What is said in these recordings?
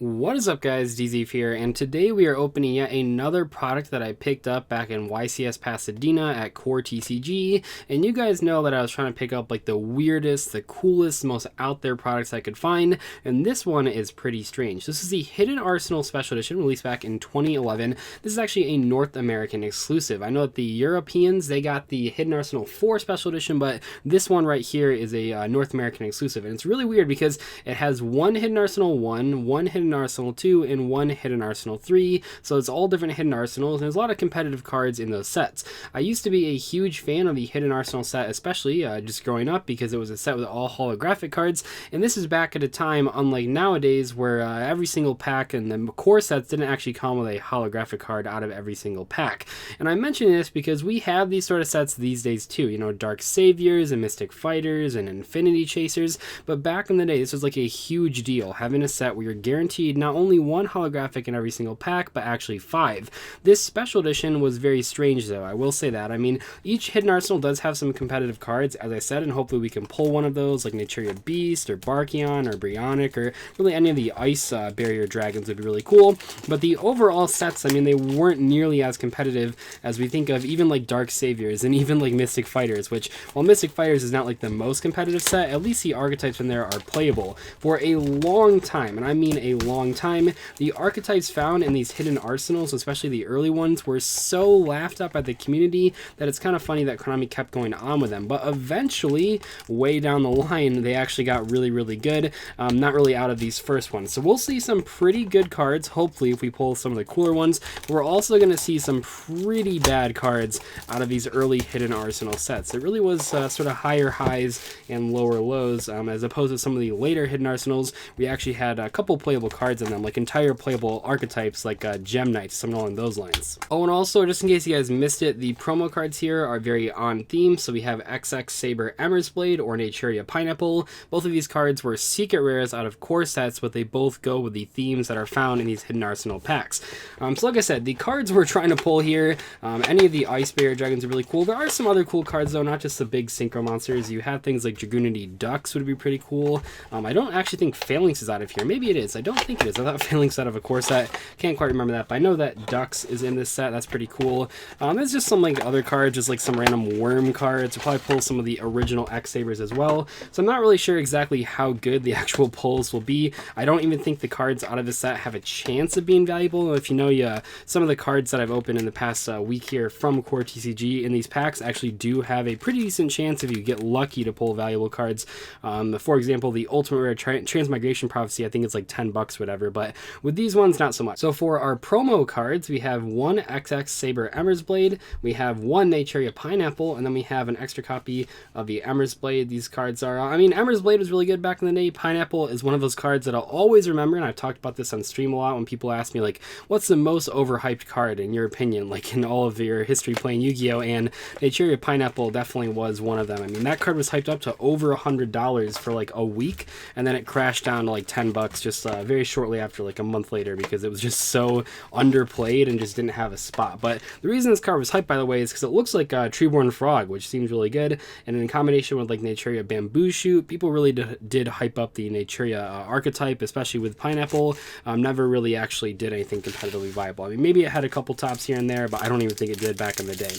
What is up, guys? Dzeeff here, and today we are opening yet another product that I picked up back in YCS Pasadena at Core TCG. And you guys know that I was trying to pick up like the weirdest, the coolest, most out there products I could find, and this one is pretty strange. This is the Hidden Arsenal Special Edition released back in 2011. This is actually a North American exclusive. I know that the Europeans, they got the Hidden Arsenal 4 Special Edition, but this one right here is a North American exclusive, and it's really weird because it has one Hidden Arsenal 1, one Hidden Arsenal 2, and one Hidden Arsenal 3, so it's all different Hidden Arsenals, and there's a lot of competitive cards in those sets. I used to be a huge fan of the Hidden Arsenal set, especially just growing up, because it was a set with all holographic cards, and this is back at a time, unlike nowadays, where every single pack and the core sets didn't actually come with a holographic card out of every single pack. And I mention this because we have these sort of sets these days too, you know, Dark Saviors and Mystic Fighters and Infinity Chasers, but back in the day, this was like a huge deal, having a set where you're guaranteed not only one holographic in every single pack, but actually 5. This special edition was very strange though, I will say that. I mean, each Hidden Arsenal does have some competitive cards, as I said, and hopefully we can pull one of those, like Naturia Beast, or Barkion, or Brionic, or really any of the Ice Barrier Dragons would be really cool. But the overall sets, I mean, they weren't nearly as competitive as we think of, even like Dark Saviors, and even like Mystic Fighters, which, while Mystic Fighters is not like the most competitive set, at least the archetypes in there are playable. For a long time, and I mean a long time, the archetypes found in these Hidden Arsenals, especially the early ones, were so laughed at by the community that it's kind of funny that Konami kept going on with them. But eventually, way down the line, they actually got really, really good. Not really out of these first ones. So we'll see some pretty good cards, hopefully, if we pull some of the cooler ones. We're also going to see some pretty bad cards out of these early Hidden Arsenal sets. It really was sort of higher highs and lower lows, as opposed to some of the later Hidden Arsenals. We actually had a couple playable cards in them, like entire playable archetypes like Gem Knights, something along those lines. Oh, and also, just in case you guys missed it, the promo cards here are very on theme. So we have XX Saber Emmer's Blade or Naturia Pineapple. Both of these cards were secret rares out of core sets, but they both go with the themes that are found in these Hidden Arsenal packs. So like I said, the cards we're trying to pull here, any of the Ice Barrier Dragons are really cool. There are some other cool cards though, not just the big synchro monsters. You have things like Dragoonity Ducks would be pretty cool. I don't actually think Phalanx is out of here. Maybe it is. I don't think it is. I thought Phalanx out of a core set. Can't quite remember that, but I know that Ducks is in this set. That's pretty cool. There's just some like other cards, just like some random worm cards. We'll probably pull some of the original X Sabers as well. So I'm not really sure exactly how good the actual pulls will be. I don't even think the cards out of this set have a chance of being valuable. If you know, some of the cards that I've opened in the past week here from Core TCG in these packs actually do have a pretty decent chance if you get lucky to pull valuable cards. For example, the Ultimate Rare Transmigration Prophecy, I think it's like $10, whatever, but with these ones, not so much. So for our promo cards, we have one XX Saber Emmer's Blade, we have one Naturia Pineapple, and then we have an extra copy of the Emmer's Blade. These cards are, I mean, Emmer's Blade was really good back in the day. Pineapple is one of those cards that I'll always remember, and I've talked about this on stream a lot when people ask me, like, what's the most overhyped card in your opinion, like in all of your history playing Yu-Gi-Oh! And Naturia Pineapple definitely was one of them. I mean, that card was hyped up to over $100 for like a week, and then it crashed down to like $10 just very shortly after, like a month later, because it was just so underplayed and just didn't have a spot. But the reason this card was hyped, by the way, is because it looks like Treeborn Frog, which seems really good, and in combination with like Naturia Bamboo Shoot, people really did hype up the Naturia archetype, especially with Pineapple. Never really actually did anything competitively viable. I mean, maybe it had a couple tops here and there, but I don't even think it did back in the day.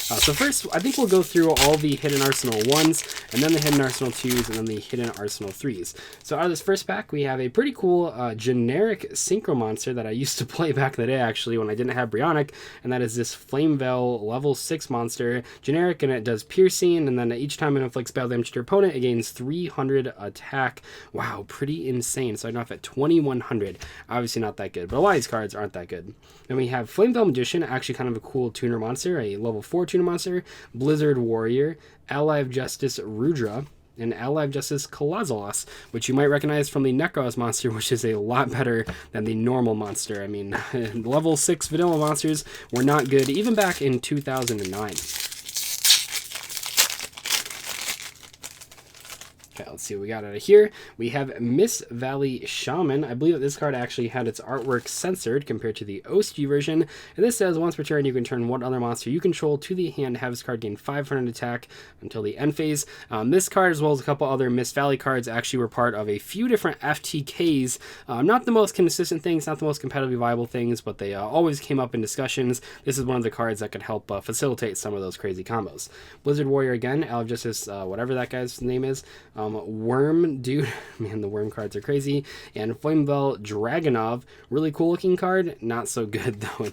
So first, I think we'll go through all the Hidden Arsenal 1s, and then the Hidden Arsenal 2s, and then the Hidden Arsenal 3s. So out of this first pack, we have a pretty cool generic Synchro monster that I used to play back in the day, actually, when I didn't have Brionic, and that is this Flameveil level 6 monster. Generic, and it does piercing, and then each time it inflicts battle damage to your opponent, it gains 300 attack. Wow, pretty insane. So I know if at 2100, obviously not that good, but a lot of these cards aren't that good. Then we have Flameveil Magician, actually kind of a cool tuner monster, a level 4 tuner monster, Blizzard Warrior, Ally of Justice Rudra, and Ally of Justice Kalazalos, which you might recognize from the Necros monster, which is a lot better than the normal monster. I mean, level 6 vanilla monsters were not good even back in 2009. Okay, let's see what we got out of here. We have Miss Valley Shaman. I believe that this card actually had its artwork censored compared to the OSG version. And this says, once per turn, you can turn one other monster you control to the hand, have this card gain 500 attack until the end phase. This card, as well as a couple other Miss Valley cards, actually were part of a few different FTKs. Not the most consistent things, not the most competitively viable things, but they always came up in discussions. This is one of the cards that could help facilitate some of those crazy combos. Blizzard Warrior again, out of Justice, whatever that guy's name is. Worm Dude, man, the worm cards are crazy. And Flamevel Dragonov, really cool looking card, not so good though.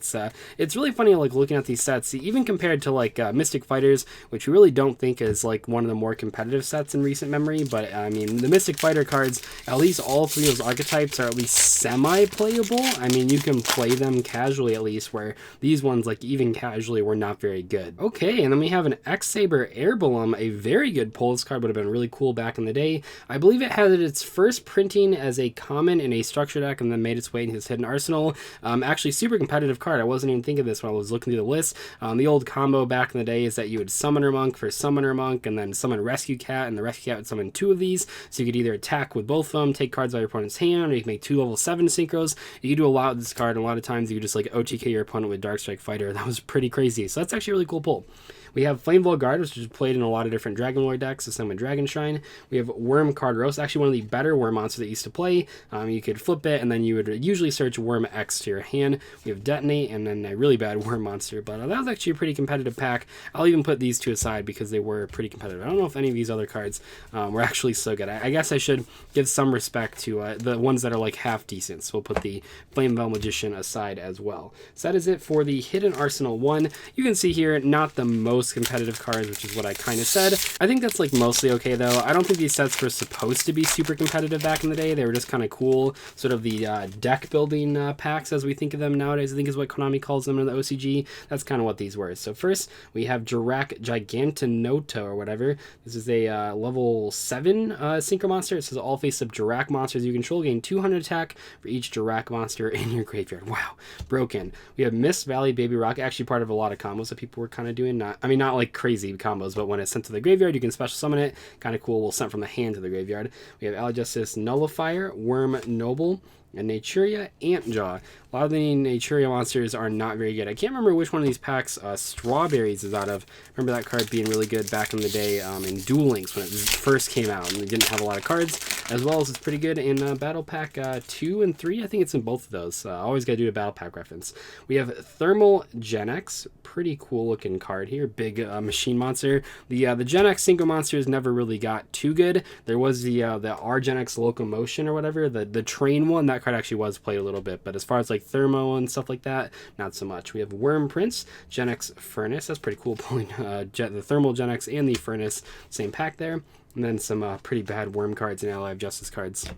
It's really funny like looking at these sets, even compared to like Mystic Fighters, which we really don't think is like one of the more competitive sets in recent memory. But I mean, the Mystic Fighter cards, at least all three of those archetypes are at least semi-playable. I mean, you can play them casually at least, where these ones, like even casually, were not very good. Okay, and then we have an X-Saber Airballoon, a very good pull. This card would have been really cool back in the day. I believe it had its first printing as a common in a structure deck and then made its way into his hidden arsenal. Actually, super competitive card. I wasn't even thinking of this when I was looking through the list. The old combo back in the day is that you would Summoner Monk for Summoner Monk and then summon Rescue Cat, and the Rescue Cat would summon two of these. So you could either attack with both of them, take cards out of your opponent's hand, or you can make two level 7 synchros. You could do a lot with this card, and a lot of times you could just like OTK your opponent with Darkstrike Fighter. That was pretty crazy. So that's actually a really cool pull. We have Flamevel Guard, which is played in a lot of different Dragon Lord decks, the same with Dragon Shrine. We have Worm Card Roast, actually one of the better Worm monsters that used to play. You could flip it, and then you would usually search Worm X to your hand. We have Detonate, and then a really bad Worm monster, but that was actually a pretty competitive pack. I'll even put these two aside because they were pretty competitive. I don't know if any of these other cards were actually so good. I guess I should give some respect to the ones that are like half decent, so we'll put the Flamevel Magician aside as well. So that is it for the Hidden Arsenal 1. You can see here, not the most competitive cards, which is what I kind of said. I think that's like mostly okay though. I don't think these sets were supposed to be super competitive back in the day. They were just kind of cool, sort of the deck building packs as we think of them nowadays, I think is what Konami calls them in the OCG. That's kind of what these were. So first we have Dirac Gigantinoto or whatever. This is a level 7 synchro monster. It says all face-up Dirac monsters you control gain 200 attack for each Dirac monster in your graveyard. Wow, broken. We have Miss Valley Baby Rock, actually part of a lot of combos that people were kind of doing. Not like crazy combos, but when it's sent to the graveyard, you can special summon it. Kind of cool. We'll send from the hand to the graveyard. We have Justice Nullifier, Worm Noble, and Naturia Antjaw. A lot of the Naturia monsters are not very good. I can't remember which one of these packs Strawberries is out of. Remember that card being really good back in the day in Duel Links when it first came out, and they didn't have a lot of cards, as well as it's pretty good in Battle Pack 2 and 3. I think it's in both of those. Always got to do a Battle Pack reference. We have Thermal Gen X. Pretty cool looking card here. Big machine monster. The Gen X synchro monsters never really got too good. There was the R Gen X Locomotion or whatever, the train one. That card actually was played a little bit, but as far as like Thermo and stuff like that, not so much. We have Worm Prince, Gen X Furnace. That's pretty cool, pulling the Thermal Gen X and the Furnace, same pack there. And then some pretty bad Worm cards and Ally of Justice cards.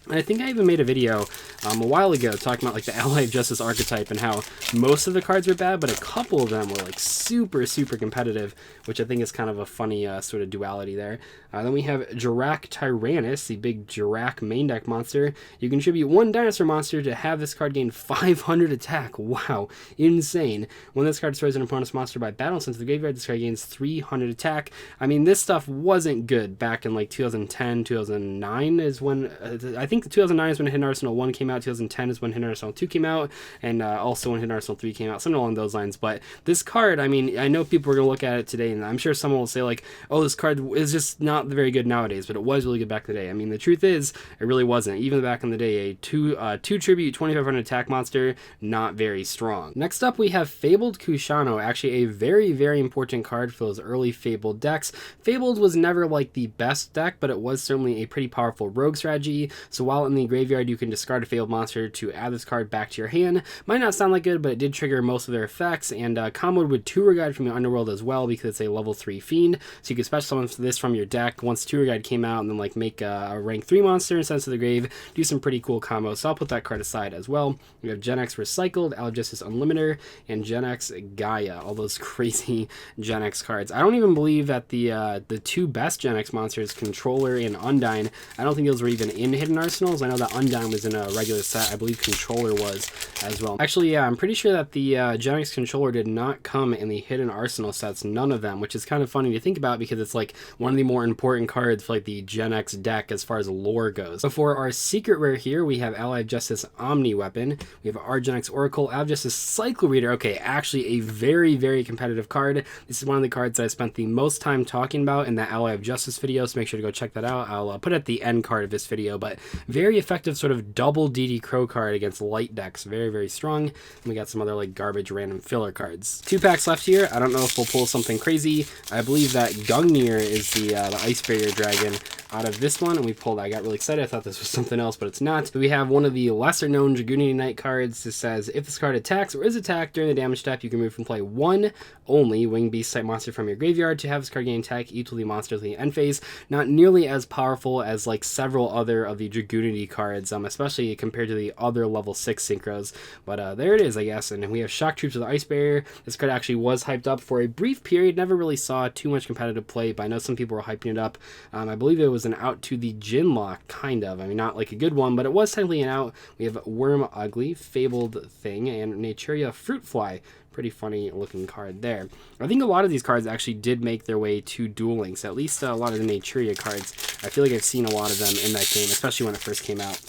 And I think I even made a video a while ago talking about like the Ally of Justice archetype and how most of the cards were bad, but a couple of them were like super competitive, which I think is kind of a funny sort of duality there. Then we have Dirac Tyrannis, the big Dirac main deck monster. You contribute one dinosaur monster to have this card gain 500 attack. Wow, insane. When this card destroys an opponent's monster by battle sent to the graveyard, this card gains 300 attack. I mean, this stuff wasn't good back in like 2010, 2009 is when, I think 2009 is when Hidden Arsenal 1 came out, 2010 is when Hidden Arsenal 2 came out, and also when Hidden Arsenal 3 came out, something along those lines. But this card, I mean, I know people are going to look at it today, and I'm sure someone will say like, oh, this card is just not very good nowadays, but it was really good back in the day. I mean, the truth is, it really wasn't. Even back in the day, a 2 tribute, 2500 attack monster, not very strong. Next up, we have Fabled Kushan, actually a very important card for those early Fabled decks. Fabled was never like the best deck, but it was certainly a pretty powerful rogue strategy. So while in the graveyard, you can discard a Fabled monster to add this card back to your hand. Might not sound like good, but it did trigger most of their effects, and comboed with Tour Guide from the Underworld as well, because it's a level 3 fiend. So you can special summon this from your deck once Tour Guide came out, and then like make a rank 3 monster and send it to the grave. Do some pretty cool combos, so I'll put that card aside as well. We have Gen X Recycled, Ally of Justice Unlimited, and Gen X Gaia. All those crazy Gen X cards. I don't even believe that the two best Gen X monsters, Controller and Undyne, I don't think those were even in Hidden Arsenal. arsenals. I know that Undyne was in a regular set. I believe Controller was as well. Actually, yeah, I'm pretty sure that the Gen X Controller did not come in the hidden arsenal sets, none of them, which is kind of funny to think about because it's like one of the more important cards for like the Gen X deck as far as lore goes. So for our secret rare here, we have Ally of Justice Omni Weapon. We have our Gen X Oracle, Ally of Justice Cycle Reader. Okay, actually a very, very competitive card. This is one of the cards that I spent the most time talking about in that Ally of Justice video, so make sure to go check that out. I'll put it at the end card of this video, but very effective sort of double DD Crow card against light decks. Very, very strong. And we got some other like garbage random filler cards. 2 packs left here. I don't know if we'll pull something crazy. I believe that Gungnir is the Ice Barrier Dragon out of this one, and we pulled, I got really excited. I thought this was something else, but it's not. We have one of the lesser known Dragoon Unite cards. This says, if this card attacks or is attacked during the damage step, you can remove from play one only Winged Beast type monster from your graveyard. To have this card gain attack equal to the monster in the end phase. Not nearly as powerful as like several other of the Dragoonity cards, especially compared to the other level 6 synchros, but there it is, I guess. And we have Shock Troops with the Ice Barrier. This card actually was hyped up for a brief period, never really saw too much competitive play, but I know some people were hyping it up. I believe it was an out to the Gin Lock, kind of. I mean, not like a good one, but it was technically an out. We have Worm Ugly, Fabled Thing, and Naturia Fruit Fly. Pretty funny looking card there. I think a lot of these cards actually did make their way to Duel Links, at least a lot of the Naturia cards. I feel like I've seen a lot of them in that game, especially when it first came out.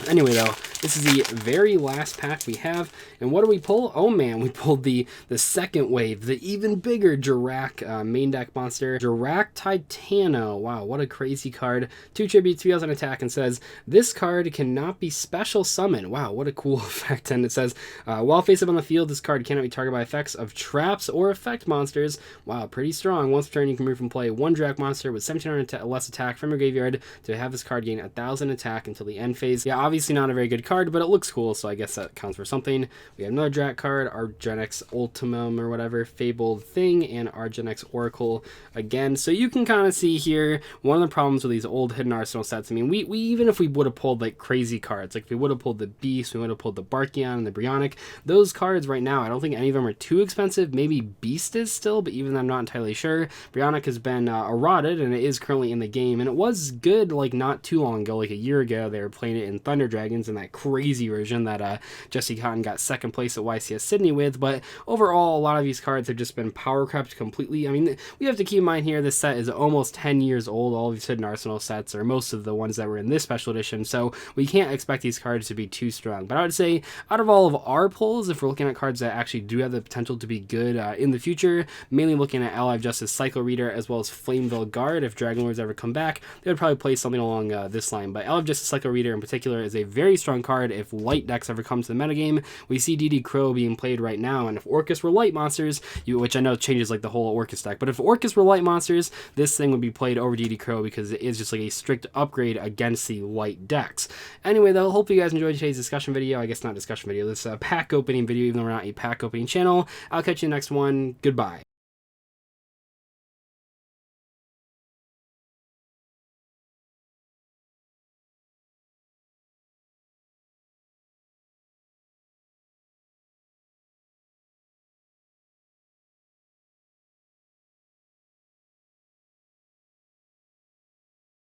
Anyway, though, this is the very last pack we have, and what do we pull? Oh man, we pulled the second wave, the even bigger Dirac main deck monster, Dirac Tyrannis. Wow, what a crazy card. 2 tributes, 3,000 attack, and says, this card cannot be special summoned. Wow, what a cool effect. And it says, while face up on the field, this card cannot be targeted by effects of traps or effect monsters. Wow, pretty strong. Once per turn, you can move from play one Dirac monster with 1,700 less attack from your graveyard to have this card gain 1,000 attack until the end phase. Yeah, obviously not a very good card, but it looks cool, so I guess that counts for something. We have another Dirac card, our Gen X Ultimum or whatever, Fabled Thing, and our Gen X Oracle again. So you can kind of see here one of the problems with these old hidden arsenal sets. I mean, we even if we would have pulled like crazy cards, like if we would have pulled the Beast, we would have pulled the Barkion and the Brionic, those cards right now, I don't think any of them are too expensive. Maybe Beast is still, but even I'm not entirely sure. Brionic has been eroded, and it is currently in the game, and it was good like not too long ago, like a year ago. They were playing it in Thunder Dragons in that crazy version that Jesse Cotton got second place at YCS Sydney with, but overall a lot of these cards have just been power crept completely. I mean, we have to keep in mind here this set is almost 10 years old, all of these hidden arsenal sets, or most of the ones that were in this special edition, so we can't expect these cards to be too strong. But I would say out of all of our pulls, if we're looking at cards that actually do have the potential to be good in the future, mainly looking at Ally of Justice Cycle Reader as well as Flameville Guard, if Dragon Lords ever come back, they would probably play something along this line. But Ally of Justice Cycle Reader in particular is a very strong card if light decks ever come to the metagame. We see DD Crow being played right now, and if Orcus were light monsters, which I know changes like the whole Orcus deck, but if Orcus were light monsters, this thing would be played over DD Crow because it is just like a strict upgrade against the light decks. Anyway, though, hope you guys enjoyed today's discussion video. I guess not discussion video, this pack opening video, even though we're not a pack opening channel. I'll catch you in the next one. Goodbye.